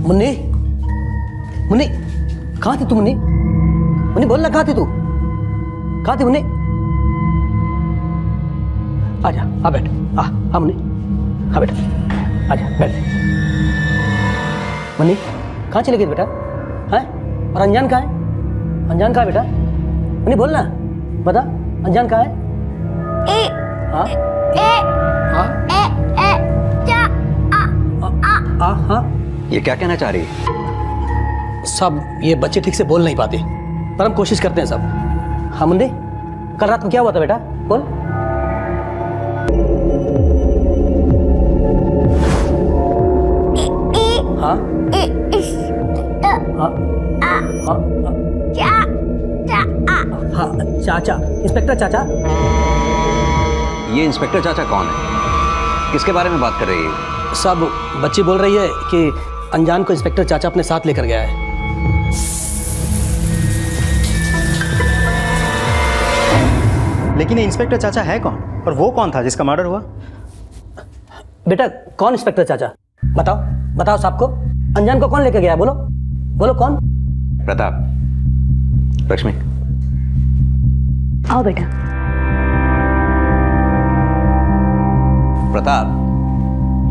मुन्नी, मुन्नी, कहाँ थी तू मुन्नी? मुन्नी बोल ना, कहाँ थी तू? कहाँ थी मुन्नी? आजा, आ बैठ, आ मुन्नी, आ बैठ, आजा बैठ। मुन्नी कहाँ चली गई बेटा? हैं? और अनजान कहाँ है? अनजान कहाँ है बेटा? मुन्नी बोल ना, बता, अनजान कहाँ है? हाँ? हाँ? ये क्या कहना चाह रही है? सब ये बच्चे ठीक से बोल नहीं पाते, पर हम कोशिश करते हैं सब। हाँ मुन्नी, कल रात को क्या हुआ था बेटा? बोल। हाँ? हाँ, चाचा, इंस्पेक्टर चाचा। ये इंस्पेक्टर चाचा कौन है? किसके बारे में बात कर रही है? सब बच्ची बोल रही है कि अनजान को इंस्पेक्टर चाचा अपने साथ लेकर गया है। लेकिन ये इंस्पेक्टर चाचा है कौन, और वो कौन था जिसका मर्डर हुआ? बेटा कौन इंस्पेक्टर चाचा? बताओ, बताओ साहब को, अनजान को कौन लेकर गया? बोलो, बोलो कौन? प्रताप, लक्ष्मी, आओ बेटा। प्रताप,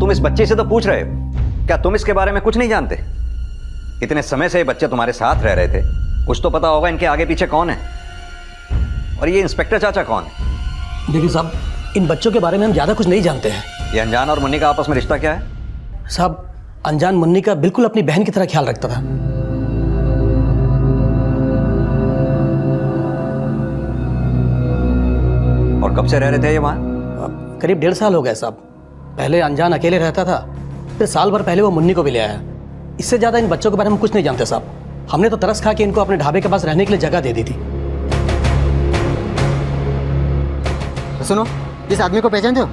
तुम इस बच्चे से तो पूछ रहे हो, क्या तुम इसके बारे में कुछ नहीं जानते? इतने समय से ये बच्चे तुम्हारे साथ रह रहे थे, कुछ तो पता होगा इनके आगे पीछे कौन है। और ये इंस्पेक्टर चाचा कौन है? देखिए साहब, इन बच्चों के बारे में हम ज्यादा कुछ नहीं जानते हैं। ये अनजान और मुन्नी का आपस में रिश्ता क्या है? साहब, अनजान मुन्नी का बिल्कुल अपनी बहन की तरह ख्याल रखता था। और कब से रह रहे थे ये वहां? करीब 1.5 साल हो गए साहब। पहले अनजान अकेले रहता था, फिर साल भर पहले वो मुन्नी को भी ले आया। इससे ज्यादा इन बच्चों के बारे में कुछ नहीं जानते साहब। हमने तो तरस खा के इनको अपने ढाबे के पास रहने के लिए जगह दे दी थी। तो सुनो, इस आदमी को पहचानते हो?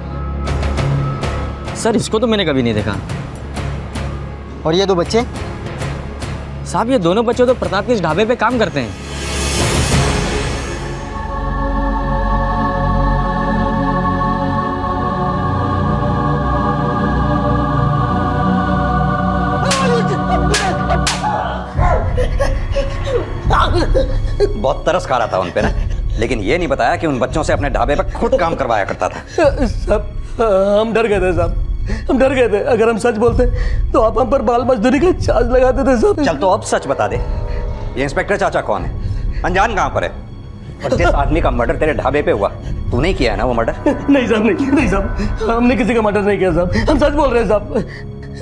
सर इसको तो मैंने कभी नहीं देखा। और ये दो बच्चे? साहब ये दोनों बच्चे तो प्रताप के इस ढाबे पे काम करते हैं। बहुत तरस खा रहा था उन पे ना, लेकिन ये नहीं बताया कि उन बच्चों से अपने ढाबे पे खुद काम करवाया करता था। साहब, हम डर गए थे साहब, हम डर गए थे। अगर हम सच बोलते तो आप हम पर बाल मजदूरी का चार्ज लगाते थे साहब। चल तो अब सच बता दे, ये इंस्पेक्टर चाचा कौन है? अनजान कहाँ पर है? और जिस आदमी का मर्डर तेरे ढाबे पे हुआ, तूने किया है ना वो मर्डर? नहीं साहब, नहीं साहब, हमने किसी का मर्डर नहीं किया साहब। हम सच बोल रहे हैं साहब।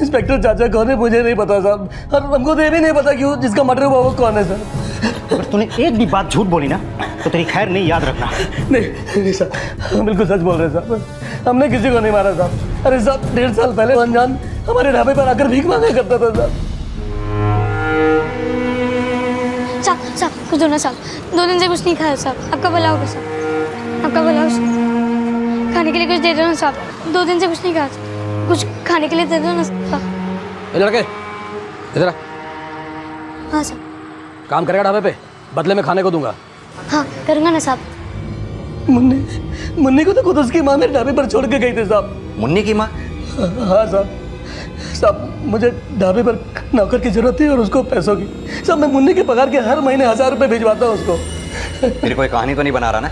इंस्पेक्टर चाचा कौन है मुझे नहीं पता साहब, और हमको तो ये भी नहीं पता कि जिसका मर्डर हुआ वो कौन है साहब। अगर तूने एक भी बात झूठ बोली ना तो तेरी खैर नहीं, याद रखना। नहीं साहब, हम बिल्कुल सच बोल रहे हैं साहब। हमने किसी को नहीं मारा साहब। अरे साहब, 1.5 साल पहले अनजान हमारे ढाबे पर आकर भीख मांगा करता था साहब। साहब कुछ दो ना साहब, 2 दिन से कुछ नहीं खाया साहब। आपका भला होगा साहब, आपका भला हो साहब। खाने के लिए कुछ दे दो ना साहब, 2 दिन से कुछ नहीं खाया साहब। कुछ खाने के लिए दे दो ना साहब। ए लड़के, इधर आ। हाँ साहब। काम करेगा ढाबे पे, बदले में खाने को दूंगा। हाँ करूँगा ना साहब। मुन्नी को तो खुद उसकी माँ मेरे ढाबे पर छोड़ के गई थी साहब। मुन्नी की माँ? हाँ साहब, मुझे ढाबे पर नौकर की जरूरत थी और उसको पैसों की। साहब मैं मुन्नी के पगार के हर महीने 1000 रुपये भिजवाता हूँ उसको। फिर कोई कहानी तो नहीं बना रहा ना?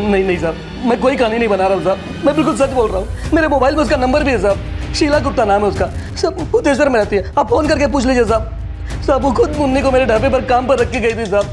नहीं साहब, मैं कोई कहानी नहीं बना रहा हूँ साहब। मैं बिल्कुल सच बोल रहा हूँ। मेरे मोबाइल में उसका नंबर भी है साहब, शीला गुप्ता नाम है उसका। सब भूतेश्वर में रहती है, आप फोन करके पूछ लीजिए साहब। साहब वो खुद मुन्नी को मेरे ढाबे पर काम पर रख के गई थी साहब।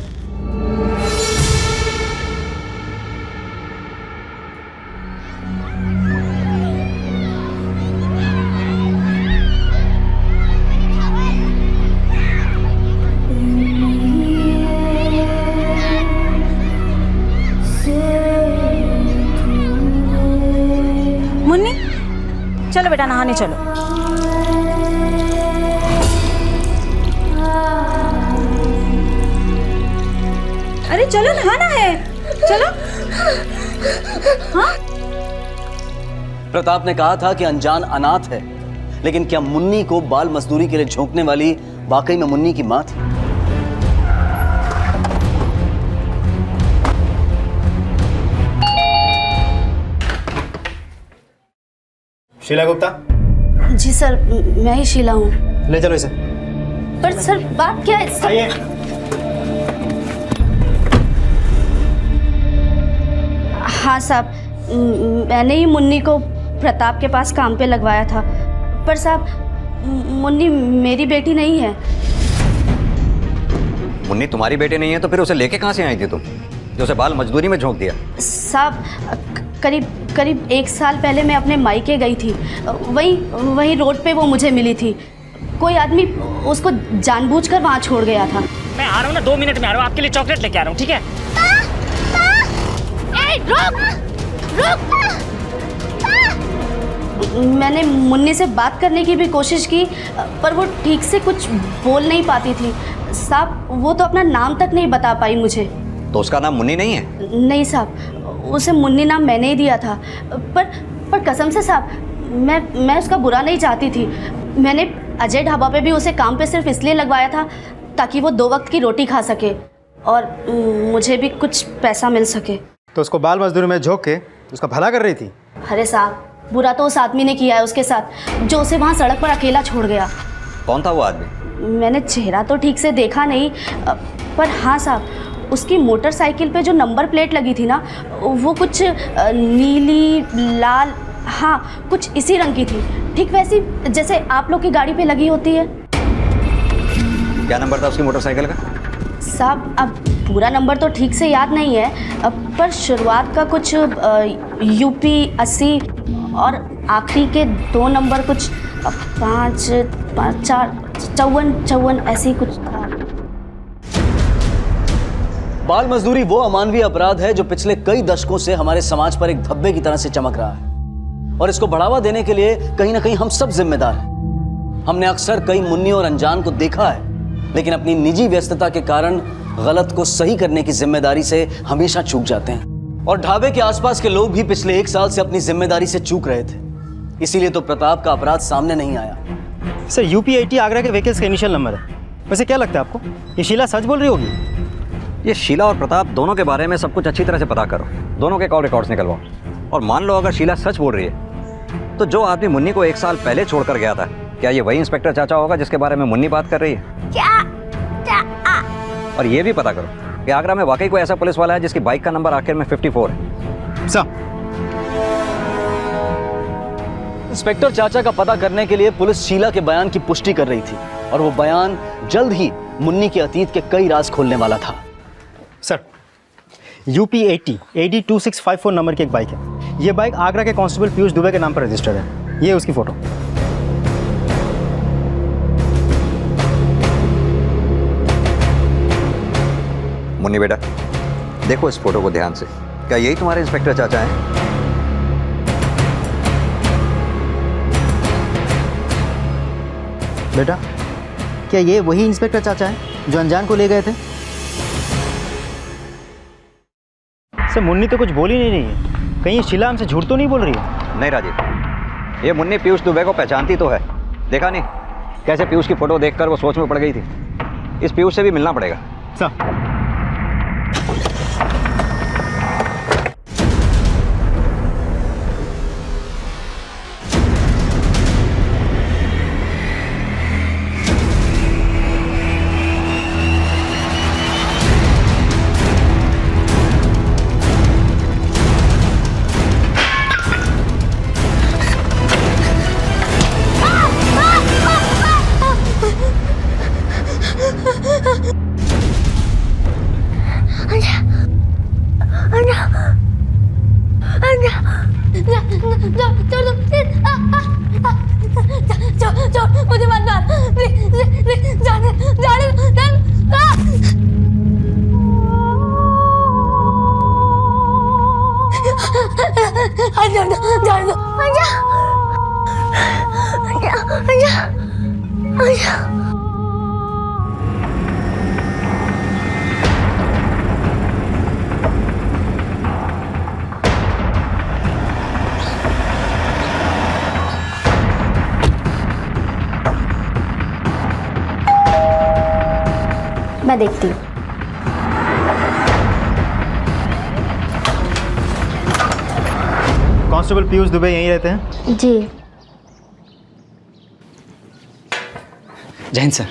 मुन्नी चलो बेटा नहाने चलो। अरे चलो नहाना है, चलो। हाँ प्रताप ने कहा था कि अनजान अनाथ है, लेकिन क्या मुन्नी को बाल मजदूरी के लिए झोंकने वाली वाकई में मुन्नी की माँ थी? शीला गुप्ता? जी सर, मैं ही शीला हूँ। ले चलो इसे। पर सर बात क्या है सर? आइए। हाँ साहब, मैंने ही मुन्नी को प्रताप के पास काम पे लगवाया था। पर साहब मुन्नी मेरी बेटी नहीं है। मुन्नी तुम्हारी बेटी नहीं है तो फिर उसे लेके कहाँ से आई थी तुम, जो उसे बाल मजदूरी में झोंक दिया? साहब करीब 1 साल पहले मैं अपने मायके गई थी। वहीं रोड पे वो मुझे मिली थी। कोई आदमी उसको जानबूझकर वहाँ छोड़ गया था। मैं आ रहा हूँ ना, 2 मिनट में आ रहा हूँ, आपके लिए चॉकलेट लेके आ रहा हूँ, ठीक है? मैंने मुन्नी से बात करने की भी कोशिश की, पर वो ठीक से कुछ बोल नहीं पाती थी। साहब वो तो अपना नाम तक नहीं बता पाई मुझे। तो उसका नाम मुन्नी नहीं है? नहीं साहब, उसे मुन्नी नाम मैंने ही दिया था। पर कसम से साहब, मैं उसका बुरा नहीं चाहती थी। मैंने अजय ढाबा पे भी उसे काम पे सिर्फ इसलिए लगवाया था ताकि वो 2 वक्त की रोटी खा सके और मुझे भी कुछ पैसा मिल सके। तो उसको बाल मजदूरी में झोंक के उसका भला कर रही थी? अरे साहब, बुरा तो उस आदमी ने किया है उसके साथ, जो उसे वहाँ सड़क पर अकेला छोड़ गया। कौन था वो आदमी? मैंने चेहरा तो ठीक से देखा नहीं, पर हाँ साहब, उसकी मोटरसाइकिल पे जो नंबर प्लेट लगी थी ना, वो कुछ नीली लाल, हाँ कुछ इसी रंग की थी, ठीक वैसी जैसे आप लोग की गाड़ी पे लगी होती है। क्या नंबर था उसकी मोटरसाइकिल का? साहब अब पूरा नंबर तो ठीक से याद नहीं है, पर शुरुआत का कुछ UP 80 और आखिरी के 2 नंबर कुछ 5 4 54 ऐसे ही कुछ था। बाल मजदूरी वो अमानवीय अपराध है जो पिछले कई दशकों से हमारे समाज पर एक धब्बे की तरह से चमक रहा है, और इसको बढ़ावा देने के लिए कहीं ना कहीं हम सब जिम्मेदार हैं। हमने अक्सर कई मुन्नी और अनजान को देखा है, लेकिन अपनी निजी व्यस्तता के कारण गलत को सही करने की जिम्मेदारी से हमेशा चूक जाते हैं। और ढाबे के आसपास के लोग भी पिछले 1 साल से अपनी जिम्मेदारी से चूक रहे थे, इसीलिए तो प्रताप का अपराध सामने नहीं आया। सर UP 80 आगरा के व्हीकल्स का इनिशियल नंबर है। वैसे क्या लगता है आपको, ये शीला सच बोल रही होगी? ये शीला और प्रताप दोनों के बारे में सब कुछ अच्छी तरह से पता करो, दोनों के कॉल रिकॉर्ड्स निकलवाओ, और मान लो अगर शीला सच बोल रही है तो जो आदमी मुन्नी को 1 साल पहले छोड़कर गया था, क्या ये वही इंस्पेक्टर चाचा होगा जिसके बारे में मुन्नी बात कर रही है? और ये भी पता करो कि आगरा में वाकई कोई ऐसा पुलिस वाला है जिसकी बाइक का नंबर आखिर में 54 है। सर इंस्पेक्टर चाचा का पता करने के लिए पुलिस शीला के बयान की पुष्टि कर रही थी, और वो बयान जल्द ही मुन्नी के अतीत के कई राज खोलने वाला था। सर UP 80 AD 2654 नंबर की एक बाइक है। ये बाइक आगरा के कांस्टेबल पीयूष दुबे के नाम पर रजिस्टर्ड है। ये उसकी फोटो। मुन्नी बेटा, देखो इस फोटो को ध्यान से, क्या यही तुम्हारे इंस्पेक्टर चाचा हैं? बेटा, क्या ये वही इंस्पेक्टर चाचा है जो अनजान को ले गए थे? सर मुन्नी तो कुछ बोल ही नहीं रही है, कहीं शीला हमसे झूठ तो नहीं बोल रही है? नहीं राजीव, ये मुन्नी पीयूष दुबे को पहचानती तो है। देखा नहीं कैसे पीयूष की फोटो देखकर वो सोच में पड़ गई थी? इस पीयूष से भी मिलना पड़ेगा। सर मुझे मत मार, जाने मैं देखती हूँ। कांस्टेबल पीयूष दुबे यहीं रहते हैं? जी। जय हिंद सर।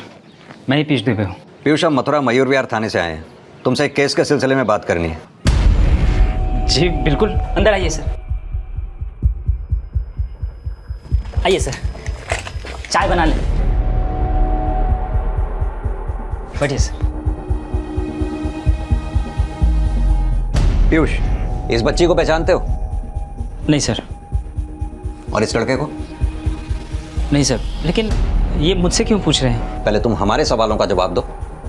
मैं ही पीयूष दुबे हूँ। पीयूष, हम मथुरा मयूर विहार थाने से आए हैं, तुमसे एक केस के सिलसिले में बात करनी है। जी बिल्कुल, अंदर आइए सर। आइए सर, चाय बना लें। बैठिए सर। पीयूष, इस बच्ची को पहचानते हो? नहीं सर। और इस लड़के को? नहीं सर, लेकिन ये मुझसे क्यों पूछ रहे हैं? पहले तुम हमारे सवालों का जवाब दो,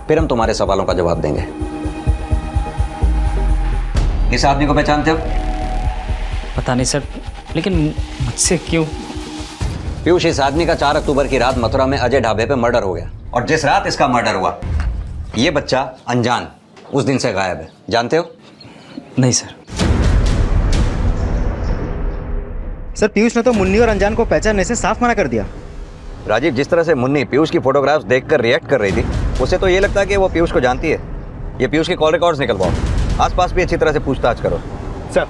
फिर हम तुम्हारे सवालों का जवाब देंगे। इस आदमी को पहचानते हो? पता नहीं सर, लेकिन मुझसे क्यों? पीयूष, इस आदमी का 4 अक्टूबर की रात मथुरा में अजय ढाबे पे मर्डर हो गया, और जिस रात इसका मर्डर हुआ ये बच्चा अनजान उस दिन से गायब है। जानते हो? नहीं सर। सर पीयूष ने तो मुन्नी और अनजान को पहचानने से साफ मना कर दिया। राजीव, जिस तरह से मुन्नी पीयूष की फोटोग्राफ्स देखकर रिएक्ट कर रही थी, उसे तो ये लगता है कि वो पीयूष को जानती है। ये पीयूष के कॉल रिकॉर्ड्स निकलवाओ, आसपास भी अच्छी तरह से पूछताछ करो। सर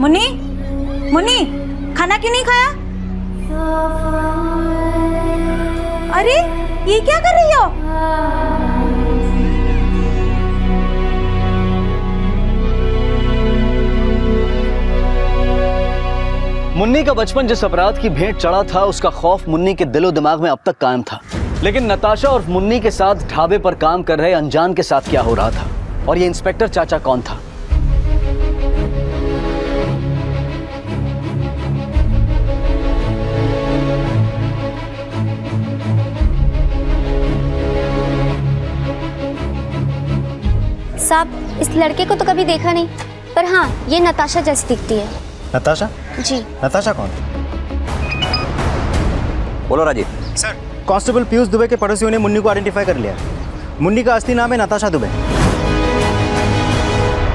मुन्नी, मुन्नी, खाना क्यों नहीं खाया? अरे ये क्या कर रही हो? मुन्नी का बचपन जिस अपराध की भेंट चढ़ा था, उसका खौफ मुन्नी के दिलो दिमाग में अब तक कायम था। लेकिन नताशा और मुन्नी के साथ ढाबे पर काम कर रहे अनजान के साथ क्या हो रहा था, और ये इंस्पेक्टर चाचा कौन था? साहब, इस लड़के को तो कभी देखा नहीं, पर हाँ ये नताशा जैसी दिखती है। नताशा? जी। नताशा कौन? बोलो राजीव। सर कांस्टेबल पीयूष दुबे के पड़ोसियों ने मुन्नी को आइडेंटिफाई कर लिया। मुन्नी का असली नाम है नताशा दुबे।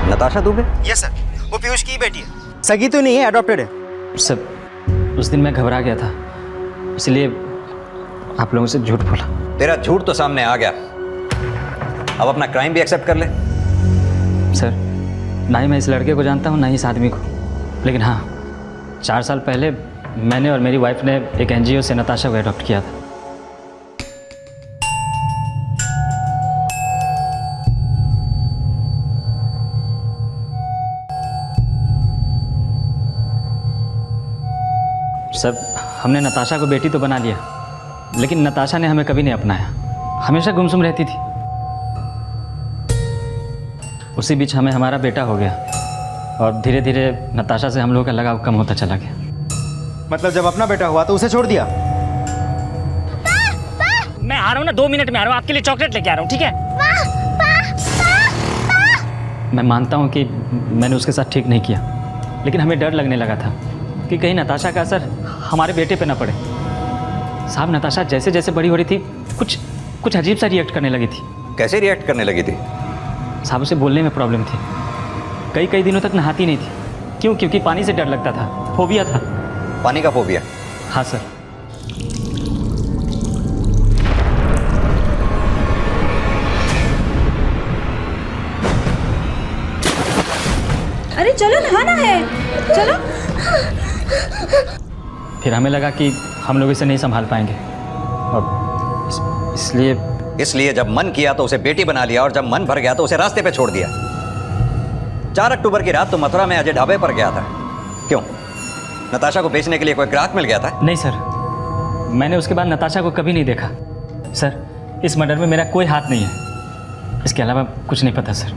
नताशा दुबे? यस सर, वो पीयूष की बेटी है। सगी तो नहीं है, अडॉप्टेड है। सर, उस दिन मैं घबरा गया था, इसलिए आप लोगों से झूठ बोला। तेरा झूठ तो सामने आ गया, अब अपना क्राइम भी एक्सेप्ट कर ले। सर, ना ही मैं इस लड़के को जानता हूँ, ना ही इस आदमी को, लेकिन हाँ 4 साल पहले मैंने और मेरी वाइफ ने एक एनजीओ से नताशा को अडॉप्ट किया था। सर, हमने नताशा को बेटी तो बना लिया, लेकिन नताशा ने हमें कभी नहीं अपनाया, हमेशा गुमसुम रहती थी। उसी बीच हमें हमारा बेटा हो गया, और धीरे धीरे नताशा से हम लोगों का लगाव कम होता चला गया। मतलब जब अपना बेटा हुआ तो उसे छोड़ दिया? मैं आ रहा हूँ ना, 2 मिनट में आ रहा हूँ, आपके लिए चॉकलेट लेके आ रहा हूँ, ठीक है? मैं मानता हूँ कि मैंने उसके साथ ठीक नहीं किया, लेकिन हमें डर लगने लगा था कि कहीं नताशा का असर हमारे बेटे पे ना पड़े। साहब, नताशा जैसे जैसे बड़ी हो रही थी, कुछ अजीब सा रिएक्ट करने लगी थी। कैसे रिएक्ट करने लगी थी? साहब, उसे बोलने में प्रॉब्लम थी, कई दिनों तक नहाती नहीं थी। क्यों? क्योंकि पानी से डर लगता था, फोबिया था। पानी का फोबिया? हाँ सर। अरे चलो, नहाना है, चलो। फिर हमें लगा कि हम लोग इसे नहीं संभाल पाएंगे, और इसलिए जब मन किया तो उसे बेटी बना लिया, और जब मन भर गया तो उसे रास्ते पे छोड़ दिया। 4 अक्टूबर की रात तो मथुरा में अजय ढाबे पर गया था। क्यों? नताशा को बेचने के लिए कोई ग्राहक मिल गया था? नहीं सर, मैंने उसके बाद नताशा को कभी नहीं देखा। सर, इस मर्डर में मेरा कोई हाथ नहीं है, इसके अलावा कुछ नहीं पता सर।